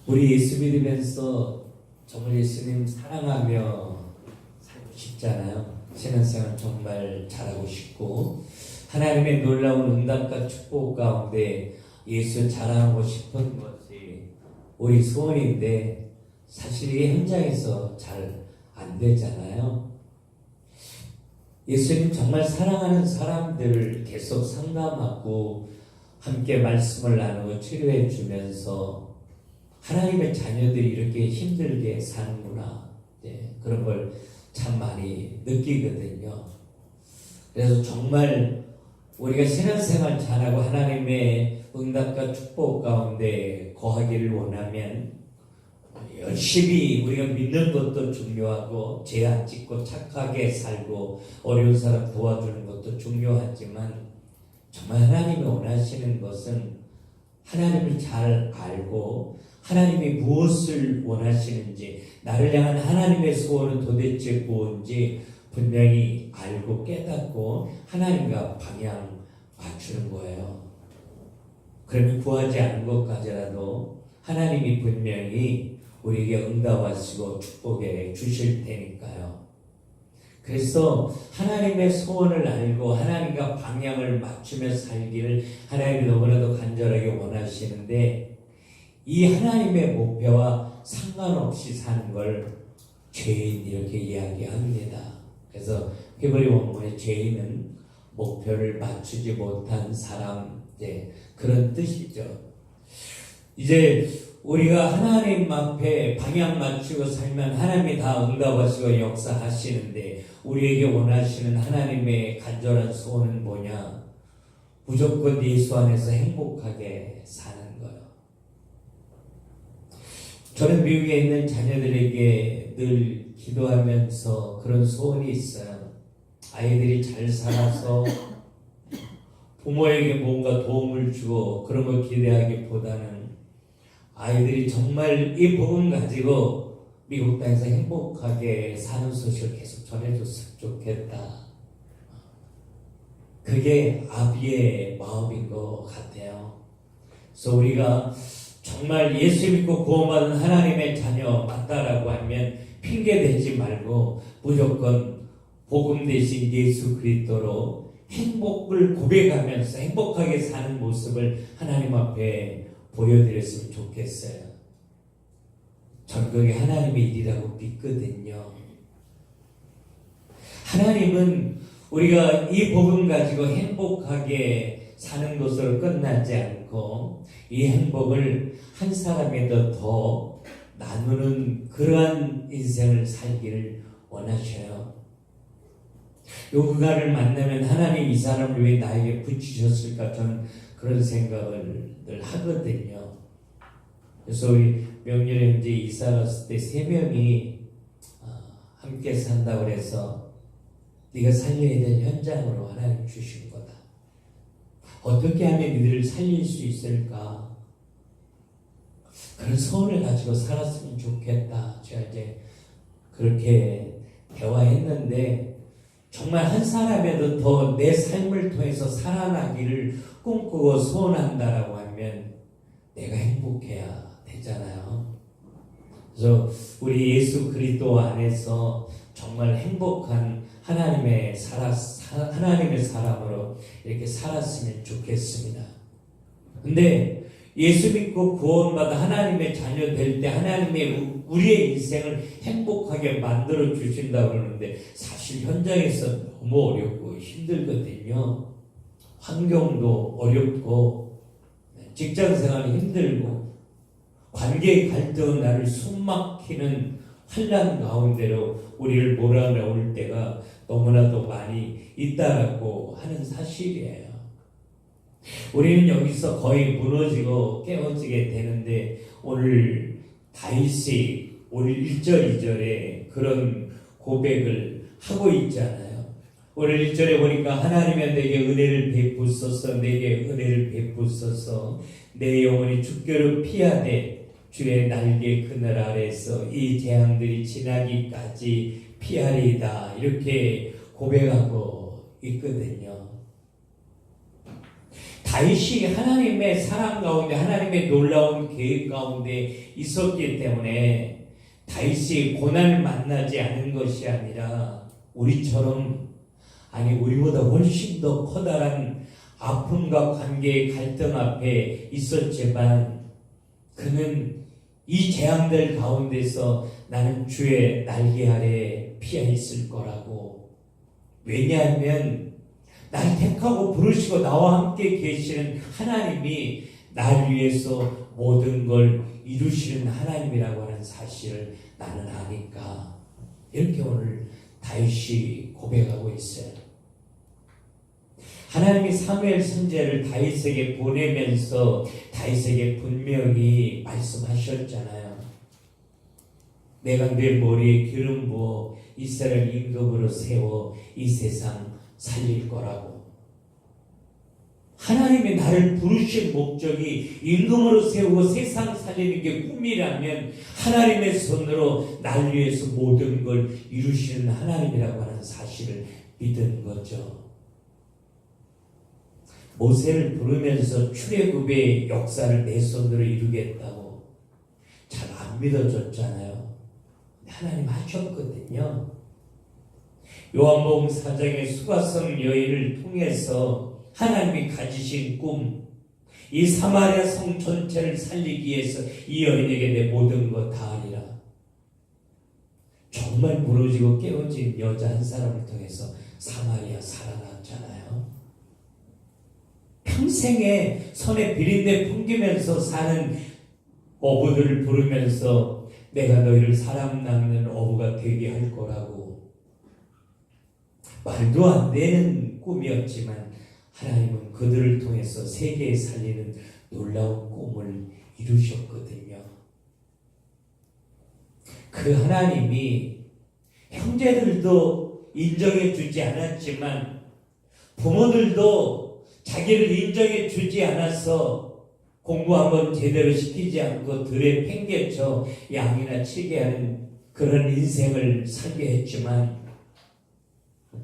우리 예수 믿으면서 정말 예수님 사랑하며 살고 싶잖아요. 신앙생활 정말 잘하고 싶고 하나님의 놀라운 응답과 축복 가운데 예수 자랑하고 싶은 것이 우리 소원인데 사실 이 현장에서 잘 안 되잖아요. 예수님 정말 사랑하는 사람들을 계속 상담하고 함께 말씀을 나누고 치료해 주면서 하나님의 자녀들이 이렇게 힘들게 사는구나, 그런 걸 참 많이 느끼거든요. 그래서 정말 우리가 신앙생활 잘하고 하나님의 응답과 축복 가운데 거하기를 원하면 열심히 우리가 믿는 것도 중요하고 죄 안 짓고 착하게 살고 어려운 사람 도와주는 것도 중요하지만 정말 하나님이 원하시는 것은 하나님을 잘 알고 하나님이 무엇을 원하시는지, 나를 향한 하나님의 소원은 도대체 무엇인지 분명히 알고 깨닫고 하나님과 방향 맞추는 거예요. 그러면 구하지 않은 것까지라도 하나님이 분명히 우리에게 응답하시고 축복해 주실 테니까요. 그래서 하나님의 소원을 알고 하나님과 방향을 맞추며 살기를 하나님이 너무나도 간절하게 원하시는데, 이 하나님의 목표와 상관없이 사는 걸 죄인 이렇게 이야기합니다. 그래서 히브리 원문의 죄인은 목표를 맞추지 못한 사람, 그런 뜻이죠. 이제 우리가 하나님 앞에 방향 맞추고 살면 하나님이 다 응답하시고 역사하시는데, 우리에게 원하시는 하나님의 간절한 소원은 뭐냐? 무조건 예수 안에서 행복하게 사는 거예요. 저는 미국에 있는 자녀들에게 늘 기도하면서 그런 소원이 있어요. 아이들이 잘 살아서 부모에게 뭔가 도움을 주고 그런 걸 기대하기보다는 아이들이 정말 이 복음 가지고 미국 땅에서 행복하게 사는 소식을 계속 전해줬으면 좋겠다. 그게 아비의 마음인 것 같아요. 그래서 우리가 정말 예수 믿고 구원받은 하나님의 자녀 맞다라고 하면 핑계대지 말고 무조건 복음 대신 예수 그리스도로 행복을 고백하면서 행복하게 사는 모습을 하나님 앞에 보여드렸으면 좋겠어요. 전 그게 하나님의 일이라고 믿거든요. 하나님은 우리가 이 복음 가지고 행복하게 사는 것으로 끝나지 않고 이 행복을 한 사람에도 더 나누는 그러한 인생을 살기를 원하셔요. 누군가를 만나면 하나님 이 사람을 왜 나에게 붙이셨을까, 저는 그런 생각을 늘 하거든요. 그래서 우리 명렬에 이제 이사 갔을 때 3명이 함께 산다고 해서 네가 살려야 될 현장으로 하나님 주신 거다. 어떻게 하면 이들을 살릴 수 있을까? 그런 소원을 가지고 살았으면 좋겠다. 제가 이제 그렇게 대화했는데, 정말 한 사람에도 더 내 삶을 통해서 살아나기를 꿈꾸고 소원한다라고 하면 내가 행복해야 되잖아요. 그래서 우리 예수 그리스도 안에서 정말 행복한 하나님의 사람으로 이렇게 살았으면 좋겠습니다. 근데 예수 믿고 구원받아 하나님의 자녀 될 때 하나님의 우리의 인생을 행복하게 만들어 주신다고 그러는데, 사실 현장에서 너무 어렵고 힘들거든요. 환경도 어렵고 직장생활이 힘들고 관계의 갈등은 나를 숨막히는 환난 가운데로 우리를 몰아넣을 때가 너무나도 많이 있다라고 하는 사실이에요. 우리는 여기서 거의 무너지고 깨어지게 되는데, 오늘 다윗이 오늘 1절 2절에 그런 고백을 하고 있잖아요. 오늘 1절에 보니까 하나님은 내게 은혜를 베푸소서, 내게 은혜를 베푸소서, 내 영혼이 죽기를 피하되 주의 날개 그늘 아래서 이 재앙들이 지나기까지 피하리이다, 이렇게 고백하고 있거든요. 다윗이 하나님의 사랑 가운데 하나님의 놀라운 계획 가운데 있었기 때문에 다윗이 고난을 만나지 않은 것이 아니라 우리처럼 아니 우리보다 훨씬 더 커다란 아픔과 관계의 갈등 앞에 있었지만 그는 이 재앙들 가운데서 나는 주의 날개 아래 피해 있을 거라고. 왜냐하면 날 택하고 부르시고 나와 함께 계시는 하나님이 날 위해서 모든 걸 이루시는 하나님이라고 하는 사실을 나는 아니까. 이렇게 오늘 다윗이 고백하고 있어요. 하나님이 사무엘 선지자를 다윗에게 보내면서 다윗에게 분명히 말씀하셨잖아요. 내가 내 머리에 기름 부어 이스라엘 임금으로 세워 이 세상 살릴 거라고. 하나님이 나를 부르신 목적이 임금으로 세우고 세상 살리는 게 꿈이라면 하나님의 손으로 날 위해서 모든 걸 이루시는 하나님이라고 하는 사실을 믿은 거죠. 모세를 부르면서 출애굽의 역사를 내 손으로 이루겠다고 잘 안 믿어줬잖아요. 하나님 하셨거든요. 요한복음 4장의 수가성 여인을 통해서 하나님이 가지신 꿈, 이 사마리아 성 전체를 살리기 위해서 이 여인에게 내 모든 것 다 하리라. 정말 무너지고 깨어진 여자 한 사람을 통해서 사마리아 살아났잖아요. 평생에 손에 비린내 풍기면서 사는 어부들을 부르면서 내가 너희를 사람 낚는 어부가 되게 할 거라고. 말도 안 되는 꿈이었지만 하나님은 그들을 통해서 세계에 살리는 놀라운 꿈을 이루셨거든요. 그 하나님이 형제들도 인정해 주지 않았지만 부모들도 자기를 인정해 주지 않아서 공부 한번 제대로 시키지 않고 들에 팽개쳐 양이나 치게 하는 그런 인생을 살게 했지만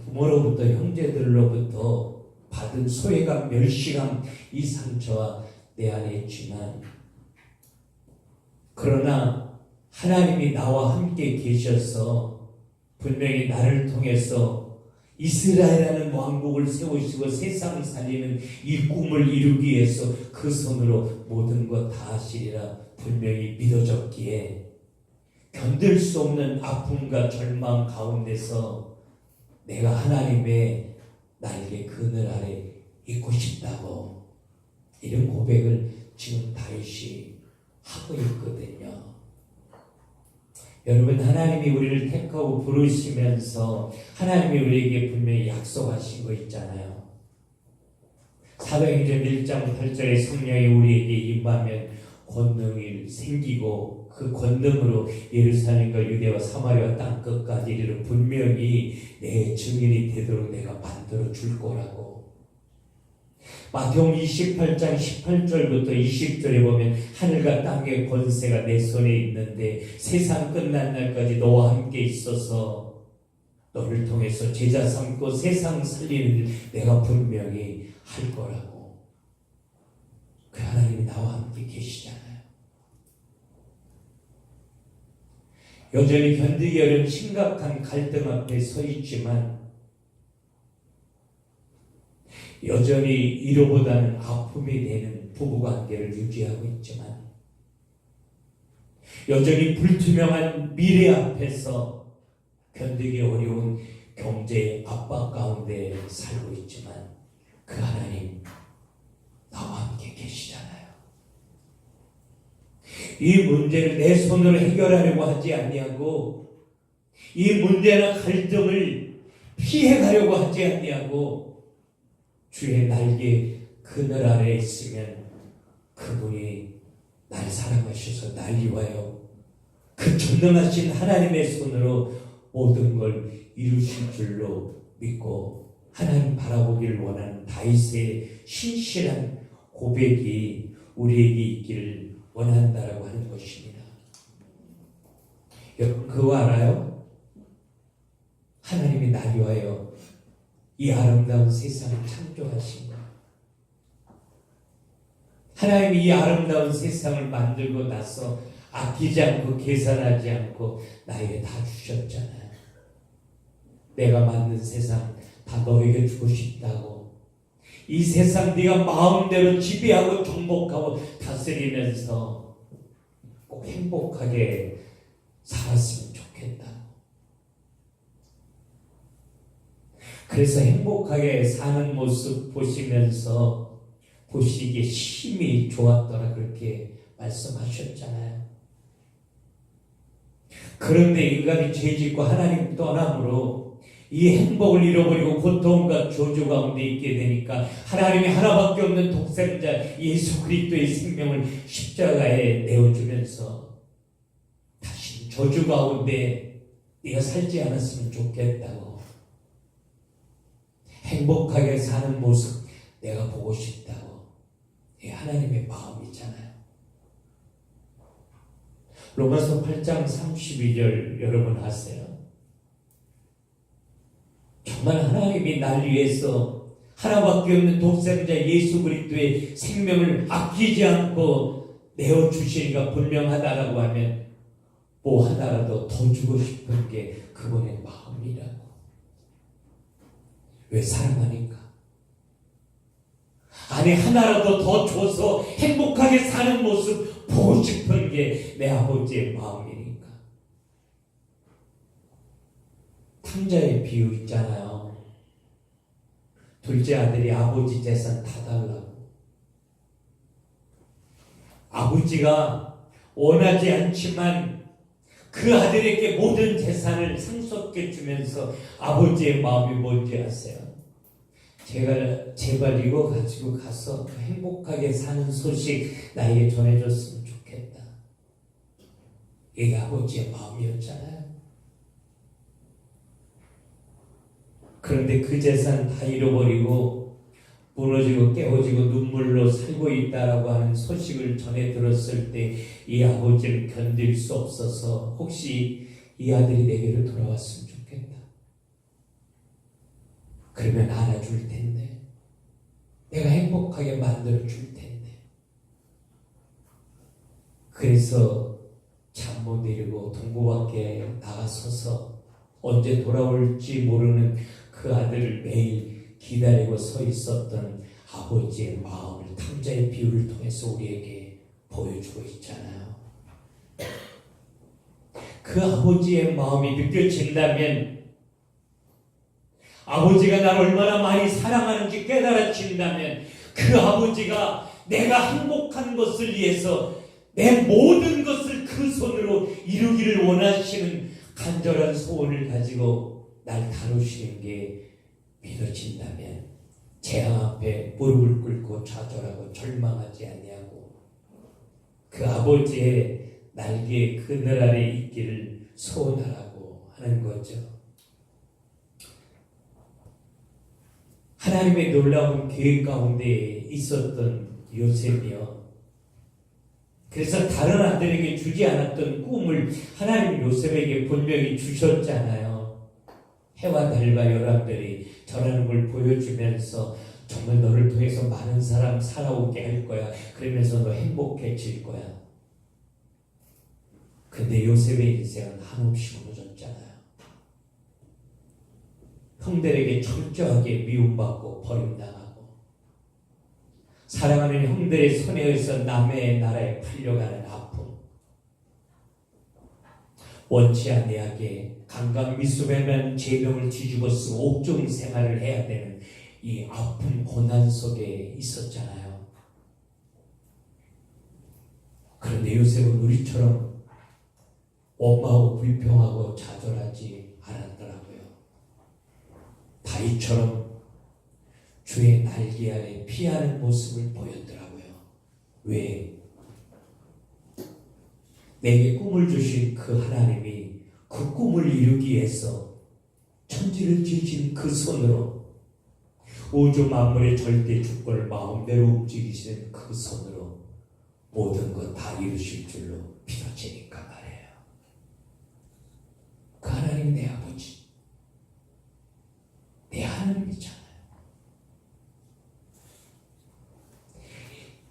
부모로부터 형제들로부터 받은 소외감, 멸시감, 이 상처와 내 안에 있지만 그러나 하나님이 나와 함께 계셔서 분명히 나를 통해서 이스라엘이라는 왕국을 세우시고 세상을 살리는 이 꿈을 이루기 위해서 그 손으로 모든 것 다 하시리라 분명히 믿어졌기에 견딜 수 없는 아픔과 절망 가운데서 내가 하나님의 날개 그늘 아래 있고 싶다고 이런 고백을 지금 다윗이 하고 있거든요. 여러분, 하나님이 우리를 택하고 부르시면서 하나님이 우리에게 분명히 약속하신 거 있잖아요. 사도행전 1장 8절에 성령이 우리에게 임하면 권능이 생기고 그 권능으로 예루살렘과 유대와 사마리아 땅 끝까지 이르러 분명히 내 증인이 되도록 내가 만들어 줄 거라고. 마태복음 28장 18절부터 20절에 보면 하늘과 땅의 권세가 내 손에 있는데 세상 끝난 날까지 너와 함께 있어서 너를 통해서 제자 삼고 세상 살리는 일 내가 분명히 할 거라고. 그 하나님이 나와 함께 계시잖아요. 여전히 견디기 어려운 심각한 갈등 앞에 서 있지만 여전히 이로보다는 아픔이 되는 부부관계를 유지하고 있지만 여전히 불투명한 미래 앞에서 견디기 어려운 경제의 압박 가운데 살고 있지만 그 하나님 나와 함께 계시잖아요. 이 문제를 내 손으로 해결하려고 하지 아니하고 이 문제나 갈등을 피해가려고 하지 아니하고 주의 날개 그늘 아래 있으면 그분이 날 사랑하셔서 날 위하여 그 전능하신 하나님의 손으로 모든 걸 이루실 줄로 믿고 하나님 바라보기를 원하는 다윗의 신실한 고백이 우리에게 있기를 원한다라고 하는 것입니다. 여러분 그거 알아요? 하나님이 날 위하여 이 아름다운 세상을 창조하신 것. 하나님이 이 아름다운 세상을 만들고 나서 아끼지 않고 계산하지 않고 나에게 다 주셨잖아요. 내가 만든 세상 다 너에게 주고 싶다고. 이 세상 네가 마음대로 지배하고 정복하고 다스리면서 꼭 행복하게 살았으면 좋겠다. 그래서 행복하게 사는 모습 보시면서 보시기에 심히 좋았더라 그렇게 말씀하셨잖아요. 그런데 인간이 죄짓고 하나님 떠남으로 이 행복을 잃어버리고 고통과 저주 가운데 있게 되니까 하나님이 하나밖에 없는 독생자 예수 그리스도의 생명을 십자가에 내어주면서 다시 저주 가운데 네가 살지 않았으면 좋겠다고. 행복하게 사는 모습 내가 보고 싶다고. 이게 하나님의 마음이잖아요. 로마서 8장 32절 여러분 아세요? 정말 하나님이 날 위해서 하나밖에 없는 독생자 예수 그리스도의 생명을 아끼지 않고 내어주시니까 분명하다라고 하면 뭐 하나라도 더 주고 싶은 게 그분의 마음이라고. 왜 사랑하니까? 아니 하나라도 더 줘서 행복하게 사는 모습 보고 싶은 게 내 아버지의 마음이니까. 탕자의 비유 있잖아요. 둘째 아들이 아버지 재산 다 달라고. 아버지가 원하지 않지만 그 아들에게 모든 재산을 상속해 주면서 아버지의 마음이 뭔지 아세요? 제발 이거 가지고 가서 행복하게 사는 소식 나에게 전해줬으면 좋겠다. 이게 아버지의 마음이었잖아요. 그런데 그 재산 다 잃어버리고 무너지고 깨어지고 눈물로 살고 있다라고 하는 소식을 전해 들었을 때 이 아버지는 견딜 수 없어서 혹시 이 아들이 내게로 돌아왔으면 좋겠다. 그러면 안아줄 텐데, 내가 행복하게 만들어 줄 텐데. 그래서 잠 못 이루고 동구 밖에 나가서서 언제 돌아올지 모르는 그 아들을 매일 기다리고 서 있었던 아버지의 마음을 탕자의 비유를 통해서 우리에게 보여주고 있잖아요. 그 아버지의 마음이 느껴진다면, 아버지가 나를 얼마나 많이 사랑하는지 깨달아진다면, 그 아버지가 내가 행복한 것을 위해서 내 모든 것을 그 손으로 이루기를 원하시는 간절한 소원을 가지고 날 다루시는 게 믿어진다면, 재앙 앞에 무릎을 꿇고 좌절하고 절망하지 아니하고 그 아버지의 날개 그늘 아래 있기를 소원하라고 하는 거죠. 하나님의 놀라운 계획 가운데 있었던 요셉이요. 그래서 다른 아들에게 주지 않았던 꿈을 하나님 요셉에게 분명히 주셨잖아요. 해와 달과 열왕들이 저라는 걸 보여주면서 정말 너를 통해서 많은 사람 살아오게 할 거야. 그러면서 너 행복해질 거야. 근데 요셉의 인생은 한없이 무너졌잖아요. 형들에게 철저하게 미움받고 버림당하고 사랑하는 형들의 손에 의해서 남의 나라에 팔려가는 아픔, 원치 아니하게 강강미수배만 제명을 뒤집어 쓰고 옥중 생활을 해야 되는 이 아픔 고난 속에 있었잖아요. 그런데 요셉은 우리처럼 원망하고 불평하고 좌절하지 않았더라고요. 다윗처럼 주의 날개 아래 피하는 모습을 보였더라고요. 왜? 내게 꿈을 주신 그 하나님이 그 꿈을 이루기 위해서 천지를 지으신 그 손으로, 우주 만물의 절대 주권을 마음대로 움직이시는 그 손으로 모든 것 다 이루실 줄로 믿어지니까 말이에요. 그 하나님 내 아버지, 내 하나님이잖아요.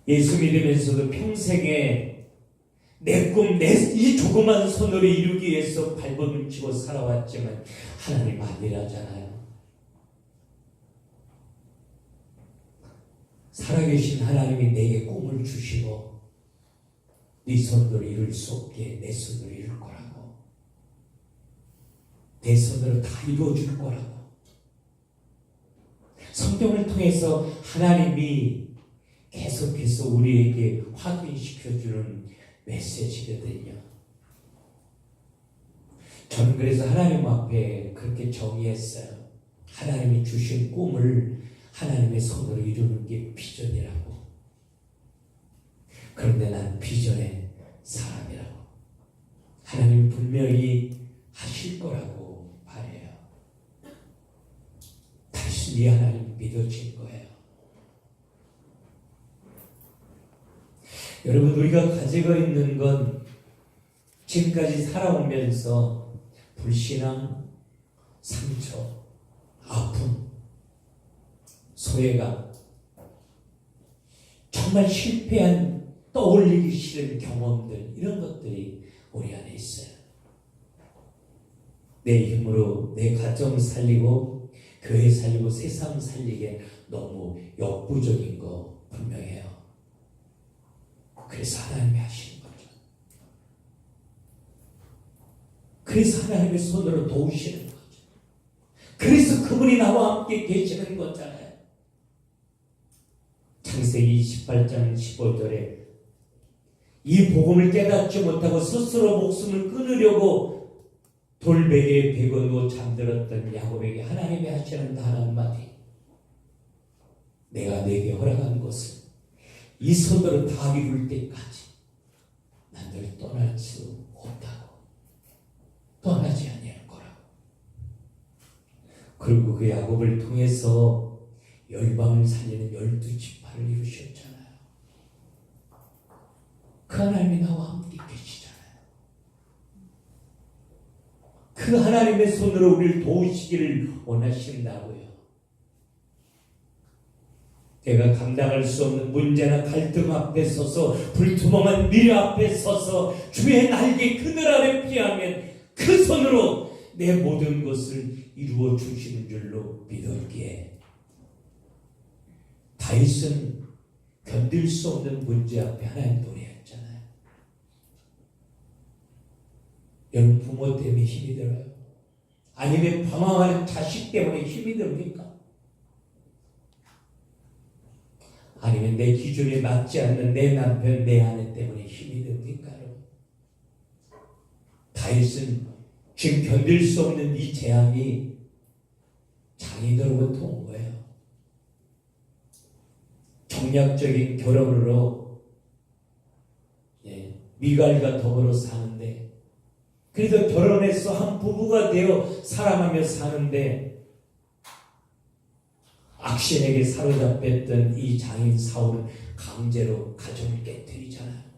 예수 믿으면서도 평생에 내 꿈, 이 조그만 손으로 이루기 위해서 발버둥치고 살아왔지만 하나님 아니라잖아요. 살아계신 하나님이 내게 꿈을 주시고 네 손으로 이룰 수 없게 내 손으로 이룰 거라고, 내 손으로 다 이루어줄 거라고. 성경을 통해서 하나님이 계속해서 우리에게 확인시켜주는 메시지거든요. 저는 그래서 하나님 앞에 그렇게 정의했어요. 하나님이 주신 꿈을 하나님의 손으로 이루는 게 비전이라고. 그런데 난 비전의 사람이라고. 하나님 분명히 하실 거라고 바래요. 다시 이 하나님 믿어진 거예요. 여러분, 우리가 가지고 있는 건 지금까지 살아오면서 불신앙, 상처, 아픔, 소외감, 정말 실패한 떠올리기 싫은 경험들, 이런 것들이 우리 안에 있어요. 내 힘으로 내 가정 살리고 교회 살리고 세상 살리기에 너무 역부족인 거 분명해요. 그래서 하나님이 하시는 거죠. 그래서 하나님의 손으로 도우시는 거죠. 그래서 그분이 나와 함께 계시는 거잖아요. 창세기 28장 15절에 이 복음을 깨닫지 못하고 스스로 목숨을 끊으려고 돌베개에 베고 누워 잠들었던 야곱에게 하나님이 하시는 단 한마디, 내가 내게 허락한 것을 이 손으로 다 이룰 때까지 난 널 떠날 수 없다고, 떠나지 아니할 거라고. 그리고 그 야곱을 통해서 열방을 살리는 12지파를 이루셨잖아요. 그 하나님이 나와 함께 계시잖아요. 그 하나님의 손으로 우리를 도우시기를 원하신다고요. 내가 감당할 수 없는 문제나 갈등 앞에 서서, 불투명한 미래 앞에 서서 주의 날개 그늘 아래 피하면 그 손으로 내 모든 것을 이루어 주시는 줄로 믿었기에 다윗은 견딜 수 없는 문제 앞에 하나님 노래했잖아요. 여러분, 부모 때문에 힘이 들어요? 아니면 방황하는 자식 때문에 힘이 듭니까? 아니면 내 기준에 맞지 않는 내 남편, 내 아내 때문에 힘이 듭니까? 다윗은 지금 견딜 수 없는 이 재앙이 장인으로부터 온 거예요. 정략적인 결혼으로 미갈과 더불어 사는데, 그래도 결혼해서 한 부부가 되어 살아가며 사는데 악신에게 사로잡혔던 이 장인 사울은 강제로 가정을 깨뜨리잖아요.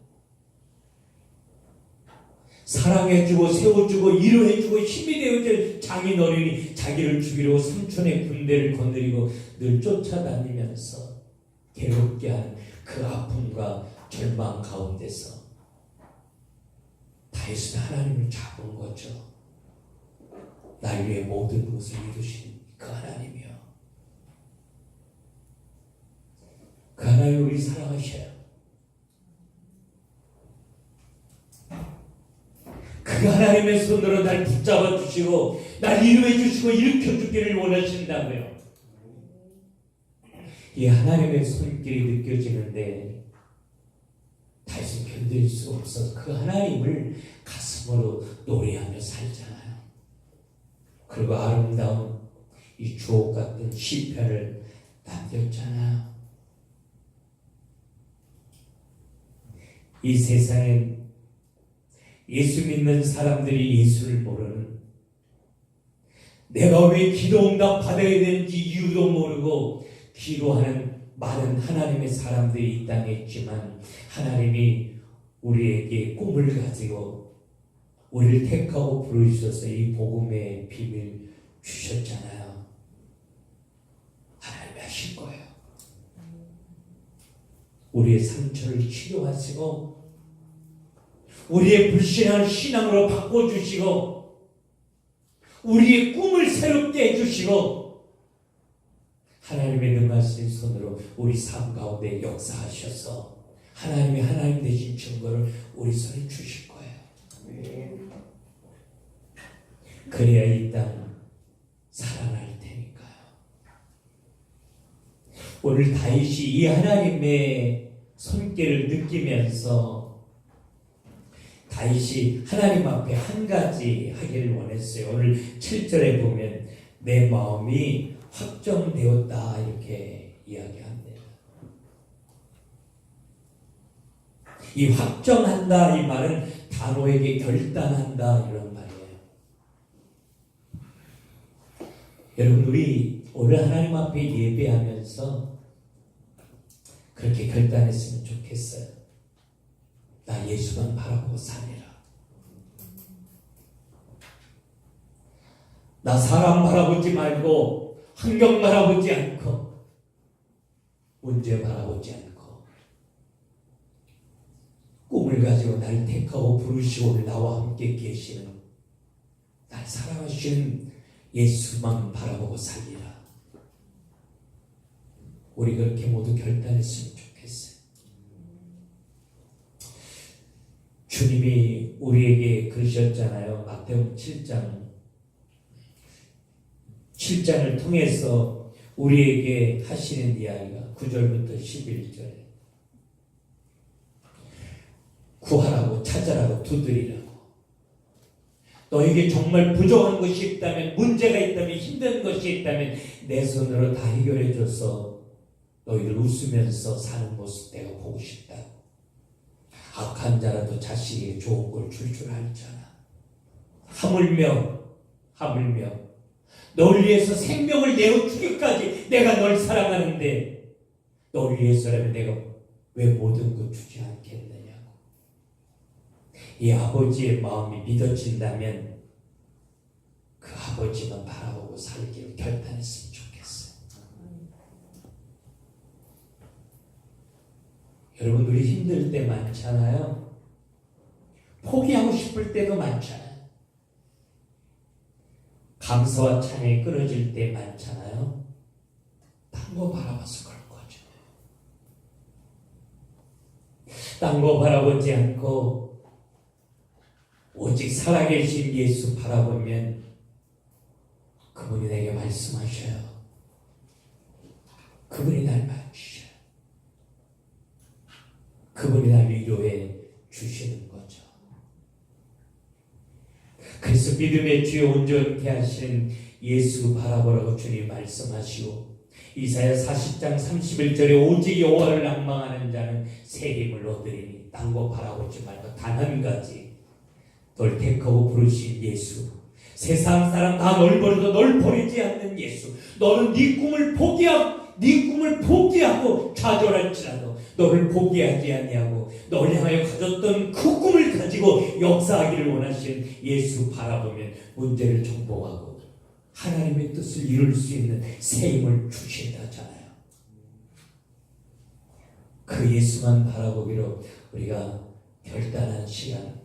사랑해주고 세워주고 위로해주고 힘이 되어줄 장인 어른이 자기를 죽이려고 삼촌의 군대를 거느리고 늘 쫓아다니면서 괴롭게 하는 그 아픔과 절망 가운데서 다윗은 하나님을 잡은 거죠. 날 위해 모든 것을 이루신 그 하나님이요. 그 하나님 우리 사랑하셔요. 그 하나님의 손으로 날 붙잡아 주시고 날 인도해 주시고 일으켜 주기를 원하신다고요. 이 하나님의 손길이 느껴지는데 다시 견딜 수 없어서 그 하나님을 가슴으로 노래하며 살잖아요. 그리고 아름다운 이 주옥 같은 시편을 남겼잖아요. 이 세상엔 예수 믿는 사람들이 예수를 모르는, 내가 왜 기도 응답 받아야 되는지 이유도 모르고 기도하는 많은 하나님의 사람들이 이 땅에 있지만, 하나님이 우리에게 꿈을 가지고 우리를 택하고 부르셔서 이 복음의 비밀 주셨잖아요. 하나님이 하실 거예요. 우리의 상처를 치료하시고 우리의 불신앙을 신앙으로 바꿔주시고 우리의 꿈을 새롭게 해주시고 하나님의 능하신 손으로 우리 삶 가운데 역사하셔서 하나님이 하나님 되신 증거를 우리 손에 주실 거예요. 그래야 이 땅 살아날 테니까요. 오늘 다윗이 이 하나님의 손길을 느끼면서 다윗이 하나님 앞에 한 가지 하기를 원했어요. 오늘 7절에 보면 내 마음이 확정되었다 이렇게 이야기합니다. 이 확정한다 이 말은 단호하게 결단한다 이런 말이에요. 여러분 우리 오늘 하나님 앞에 예배하면서 그렇게 결단했으면 좋겠어요. 나 예수만 바라보고 살리라. 나 사람 바라보지 말고 환경 바라보지 않고 문제 바라보지 않고 꿈을 가지고 날 택하고 부르시고 나와 함께 계시는 날 사랑하시는 예수만 바라보고 살리라. 우리 그렇게 모두 결단했으면 좋겠어요. 주님이 우리에게 그러셨잖아요. 마태복음 7장을 통해서 우리에게 하시는 이야기가 9절부터 11절에 구하라고 찾아라고 두드리라고 너에게 정말 부족한 것이 있다면 문제가 있다면 힘든 것이 있다면 내 손으로 다 해결해 줘서 너희를 웃으면서 사는 모습 내가 보고 싶다. 악한 자라도 자식에게 좋은 걸 줄 줄 알잖아. 하물며 너를 위해서 생명을 내어주기까지 내가 널 사랑하는데 너를 위해서라면 내가 왜 모든 것 주지 않겠느냐고. 이 아버지의 마음이 믿어진다면 그 아버지만 바라보고 살기를 결단했으면 좋겠어요. 여러분 우리 힘들 때 많잖아요. 포기하고 싶을 때도 많잖아요. 감사와 찬양이 끊어질 때 많잖아요. 딴 거 바라봐서 그럴 거죠. 딴 거 바라보지 않고 오직 살아계신 예수 바라보면 그분이 내게 말씀하셔요. 그분이 날 맞추셔요. 그분이 날 위로해 주시는 거죠. 그래서 믿음의 주여 온전케 하시는 예수 바라보라고 주님 말씀하시고 이사야 40장 31절에 오직 여호와를 낭망하는 자는 새 힘을 얻으리니 딴 거 바라보지 말고 단 한 가지 널 택하고 부르신 예수 세상 사람 다 널 버려도 널 버리지 않는 예수 너는 네 꿈을 포기하고 좌절할지라도 너를 포기하지 아니하고 너를 향하여 가졌던 그 꿈을 가지고 역사하기를 원하시는 예수 바라보면 문제를 정복하고 하나님의 뜻을 이룰 수 있는 새 힘을 주신다잖아요. 그 예수만 바라보기로 우리가 결단한 시간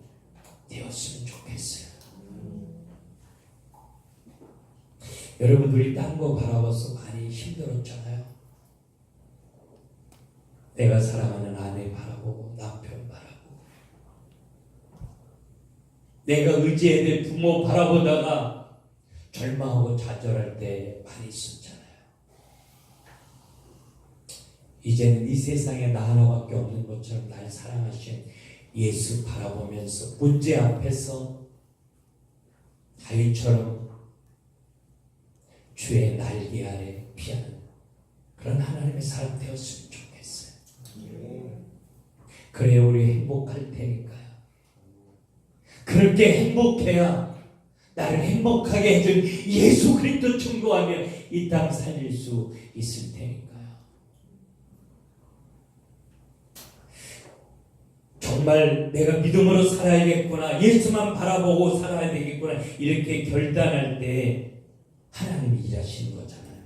되었으면 좋겠어요. 여러분들이 딴 거 바라봐서 많이 힘들었잖아요. 내가 사랑하는 아내 바라보고 남편 바라보고 내가 의지해야 될 부모 바라보다가 절망하고 좌절할 때 많이 있었잖아요. 이제는 이 세상에 나 하나밖에 없는 것처럼 날 사랑하신 예수 바라보면서 문제 앞에서 다윗처럼 주의 날개 아래 피하는 그런 하나님의 사람 되었으면 좋겠어요. 그래야 우리 행복할 테니까요. 그렇게 행복해야 나를 행복하게 해준 예수 그리스도 증거하며 이 땅 살릴 수 있을 테니까요. 정말 내가 믿음으로 살아야겠구나, 예수만 바라보고 살아야 되겠구나 이렇게 결단할 때 하나님이 일하시는 거잖아요.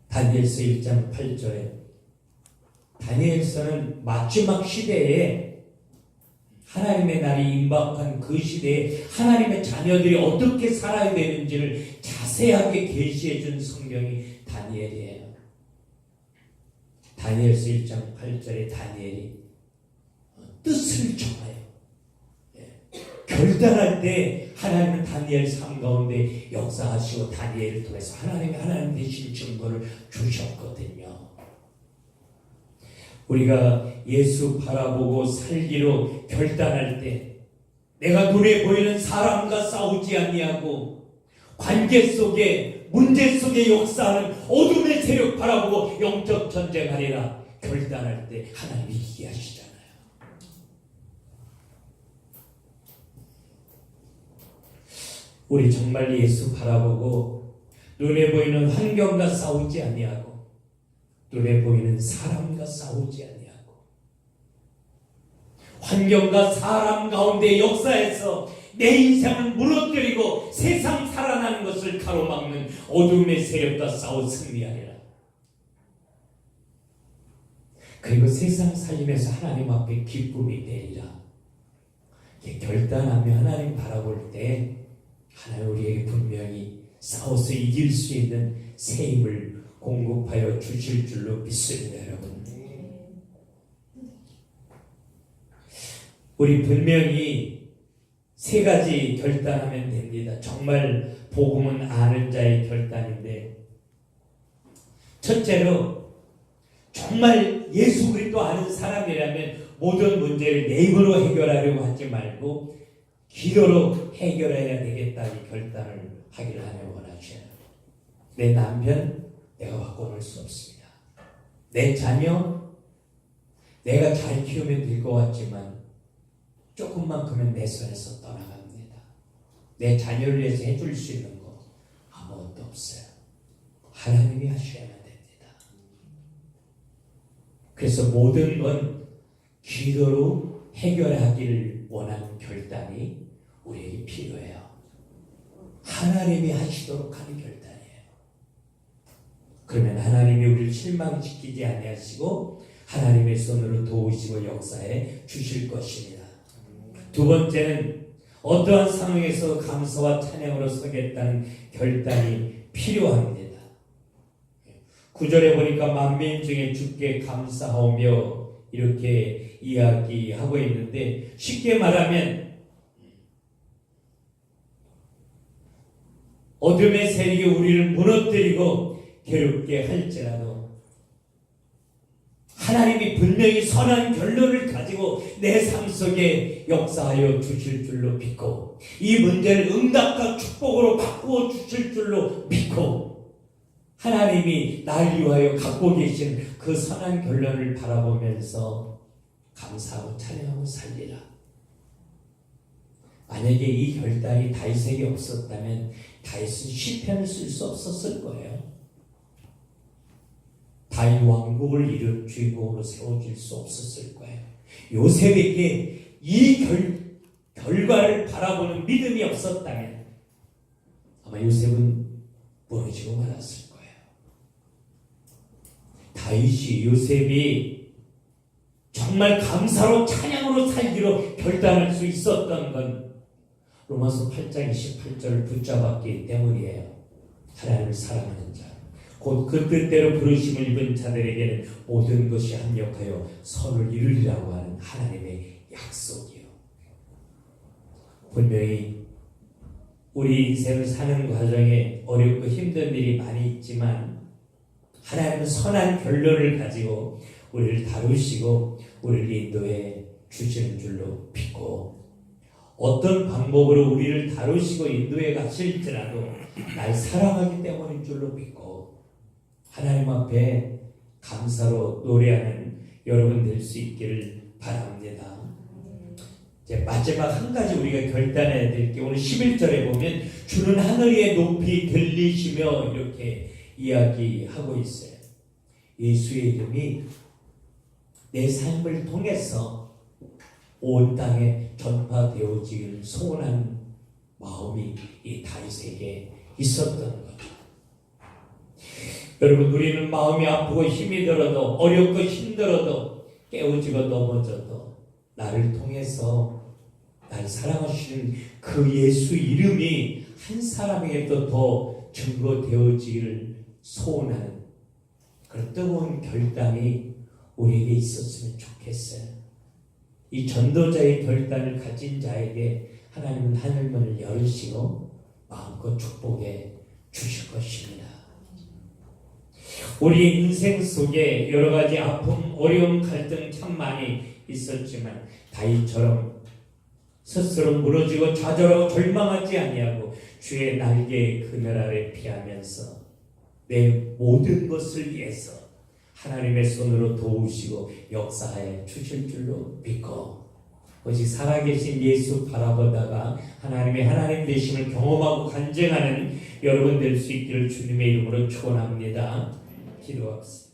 다니엘서 1장 8절에 다니엘서는 마지막 시대에 하나님의 날이 임박한 그 시대에 하나님의 자녀들이 어떻게 살아야 되는지를 자세하게 계시해 준 성경이 다니엘이에요. 다니엘서 1장 8절에 다니엘이 뜻을 정하여 결단할 때 하나님은 다니엘 삶 가운데 역사하시고 다니엘을 통해서 하나님 되신 증거를 주셨거든요. 우리가 예수 바라보고 살기로 결단할 때 내가 눈에 보이는 사람과 싸우지 아니하고 관계 속에 문제 속에 역사하는 어둠의 세력 바라보고 영적 전쟁하리라 결단할 때 하나님이 이기게 하시잖아요. 우리 정말 예수 바라보고 눈에 보이는 환경과 싸우지 아니하고 눈에 보이는 사람과 싸우지 아니하고 환경과 사람 가운데 역사에서 내 인생을 무너뜨리고 세상 살아나는 것을 가로막는 어둠의 세력과 싸워 승리하리라. 그리고 세상 살림에서 하나님 앞에 기쁨이 되리라. 결단하며 하나님 바라볼 때 하나님 우리에게 분명히 싸워서 이길 수 있는 새 힘을 공급하여 주실 줄로 믿습니다. 여러분, 우리 분명히 세 가지 결단하면 됩니다. 정말 복음은 아는 자의 결단인데, 첫째로 정말 예수 그리스도 아는 사람이라면 모든 문제를 내 입으로 해결하려고 하지 말고 기도로 해결해야 되겠다 이 결단을 하기를 하나님 원하셔요. 내 남편 내가 바꿔놓을 수 없습니다. 내 자녀 내가 잘 키우면 될 것 같지만 조금만 크면 내 손에서 떠나갑니다. 내 자녀를 위해서 해줄 수 있는 거 아무것도 없어요. 하나님이 하셔야만 됩니다. 그래서 모든 건 기도로 해결하기를 원하는 결단이 우리에게 필요해요. 하나님이 하시도록 하는 결단이에요. 그러면 하나님이 우리를 실망시키지 아니하시고 하나님의 손으로 도우시고 역사해 주실 것입니다. 두 번째는 어떠한 상황에서 감사와 찬양으로 서겠다는 결단이 필요합니다. 9절에 보니까 만민 중에 주께 감사하오며 이렇게 이야기하고 있는데, 쉽게 말하면 어둠의 세력이 우리를 무너뜨리고 괴롭게 할지라도 하나님이 분명히 선한 결론을 가지고 내 삶 속에 역사하여 주실 줄로 믿고 이 문제를 응답과 축복으로 바꾸어 주실 줄로 믿고 하나님이 날 위하여 갖고 계신 그 선한 결론을 바라보면서 감사하고 찬양하고 살리라. 만약에 이 결단이 다윗에게 없었다면 다윗은 시편을 쓸 수 없었을 거예요. 다윗 왕국을 이룬 주인공으로 세워질 수 없었을 거예요. 요셉에게 이 결과를 바라보는 믿음이 없었다면 아마 요셉은 무너지고 말았을 거예요. 다윗이 요셉이 정말 감사로 찬양으로 살기로 결단할 수 있었던 건 로마서 8장 28절을 붙잡았기 때문이에요. 하나님을 사랑하는 자, 곧 그 뜻대로 부르심을 입은 자들에게는 모든 것이 합력하여 선을 이루리라고 하는 하나님의 약속이요. 분명히 우리 인생을 사는 과정에 어렵고 힘든 일이 많이 있지만 하나님은 선한 결론을 가지고 우리를 다루시고 우리를 인도해 주시는 줄로 믿고, 어떤 방법으로 우리를 다루시고 인도해 가실지라도 날 사랑하기 때문인 줄로 믿고 하나님 앞에 감사로 노래하는 여러분 될 수 있기를 바랍니다. 이제 마지막 한 가지 우리가 결단해야 될 게 오늘 11절에 보면 주는 하늘 위에 높이 들리시며 이렇게 이야기하고 있어요. 예수의 이름이 내 삶을 통해서 온 땅에 전파되어지길 소원한 마음이 이 다윗에게 있었던 거죠. 여러분, 우리는 마음이 아프고 힘이 들어도, 어렵고 힘들어도, 깨어지고 넘어져도 나를 통해서 나를 사랑하시는 그 예수 이름이 한 사람에게도 더 증거되어지기를 소원하는 그런 뜨거운 결단이 우리에게 있었으면 좋겠어요. 이 전도자의 결단을 가진 자에게 하나님은 하늘문을 열으시고 마음껏 축복해 주실 것입니다. 우리 인생 속에 여러 가지 아픔, 어려움, 갈등 참 많이 있었지만 다윗처럼 스스로 무너지고 좌절하고 절망하지 아니하고 주의 날개의 그늘 아래 피하면서 내 모든 것을 위해서 하나님의 손으로 도우시고 역사하여 주실 줄로 믿고 오직 살아계신 예수 바라보다가 하나님의 하나님 되심을 경험하고 간증하는 여러분 될 수 있기를 주님의 이름으로 축원합니다. 기도합시다.